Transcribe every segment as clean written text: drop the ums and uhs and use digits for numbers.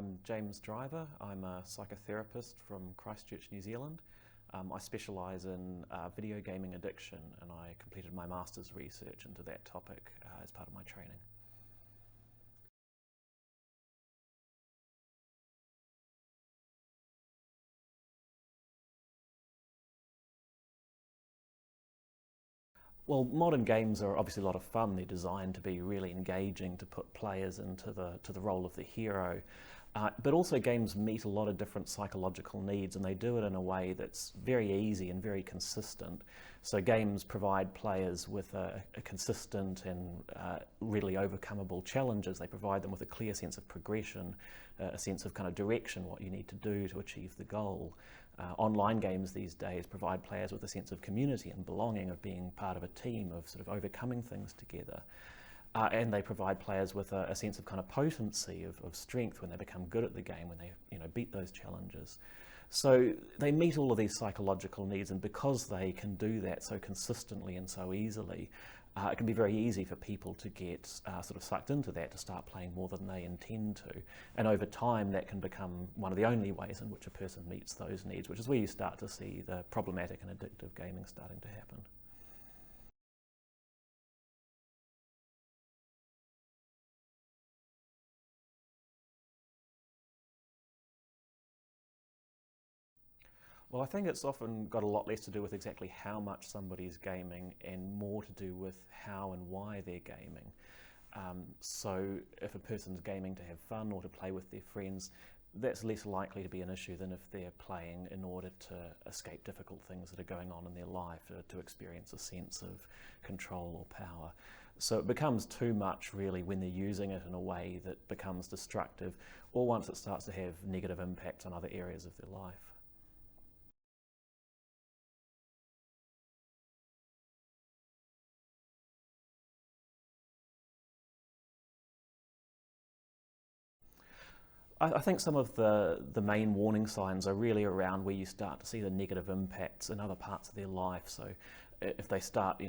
I'm James Driver. I'm a psychotherapist from Christchurch, New Zealand. I specialise in video gaming addiction, and I completed my master's research into that topic as part of my training. Well, modern games are obviously a lot of fun. They're designed to be really engaging, to put players into the role of the hero. But also games meet a lot of different psychological needs, and they do it in a way that's very easy and very consistent. So games provide players with a consistent and readily overcomable challenges. They provide them with a clear sense of progression, a sense of kind of direction, what you need to do to achieve the goal. Online games these days provide players with a sense of community and belonging, of being part of a team, of sort of overcoming things together. And they provide players with a sense of kind of potency, of strength when they become good at the game, when they beat those challenges. So they meet all of these psychological needs, and because they can do that so consistently and so easily, it can be very easy for people to get sort of sucked into that, to start playing more than they intend to. And over time that can become one of the only ways in which a person meets those needs, which is where you start to see the problematic and addictive gaming starting to happen. Well, I think it's often got a lot less to do with exactly how much somebody's gaming and more to do with how and why they're gaming. So if a person's gaming to have fun or to play with their friends, that's less likely to be an issue than if they're playing in order to escape difficult things that are going on in their life, to experience a sense of control or power. So it becomes too much really when they're using it in a way that becomes destructive, or once it starts to have negative impacts on other areas of their life. I think some of the main warning signs are really around where you start to see the negative impacts in other parts of their life. So if they start,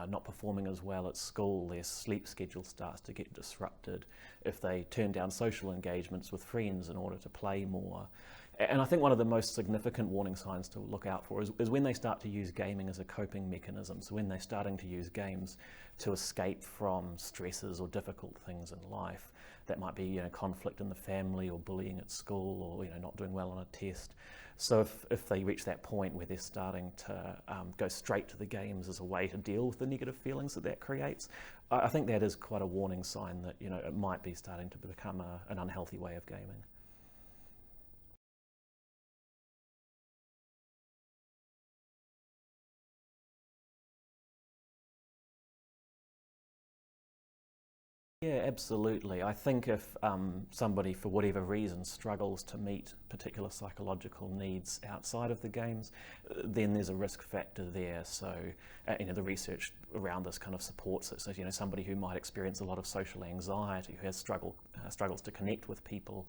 not performing as well at school, their sleep schedule starts to get disrupted. If they turn down social engagements with friends in order to play more. And I think one of the most significant warning signs to look out for is when they start to use gaming as a coping mechanism. So when they're starting to use games to escape from stresses or difficult things in life. That might be conflict in the family, or bullying at school, or not doing well on a test. So if they reach that point where they're starting to go straight to the games as a way to deal with the negative feelings that creates, I think that is quite a warning sign that it might be starting to become an unhealthy way of gaming. Yeah, absolutely. I think if somebody, for whatever reason, struggles to meet particular psychological needs outside of the games, then there's a risk factor there. So, the research around this kind of supports it. So, somebody who might experience a lot of social anxiety, who has struggles to connect with people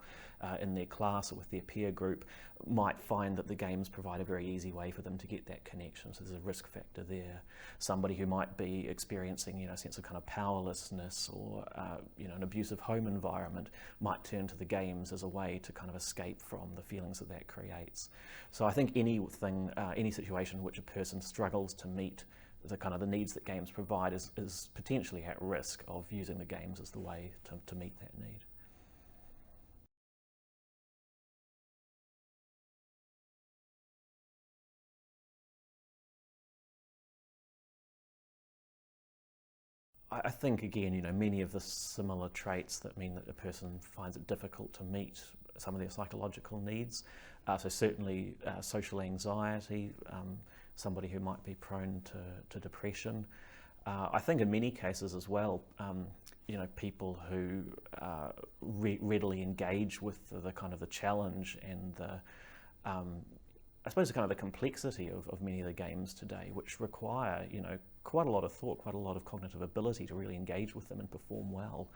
in their class or with their peer group, might find that the games provide a very easy way for them to get that connection. So there's a risk factor there. Somebody who might be experiencing, a sense of kind of powerlessness, or an abusive home environment, might turn to the games as a way to kind of escape from the feelings that creates. So I think any situation in which a person struggles to meet the needs that games provide is potentially at risk of using the games as the way to meet that need. I think, again, many of the similar traits that mean that a person finds it difficult to meet some of their psychological needs. So certainly social anxiety, somebody who might be prone to depression. I think in many cases as well, people who readily engage with the kind of the challenge and I suppose the kind of the complexity of many of the games today, which require, quite a lot of thought, quite a lot of cognitive ability to really engage with them and perform well.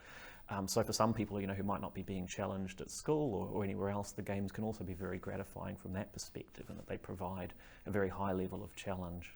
So for some people, who might not be being challenged at school or anywhere else, the games can also be very gratifying from that perspective, and that they provide a very high level of challenge.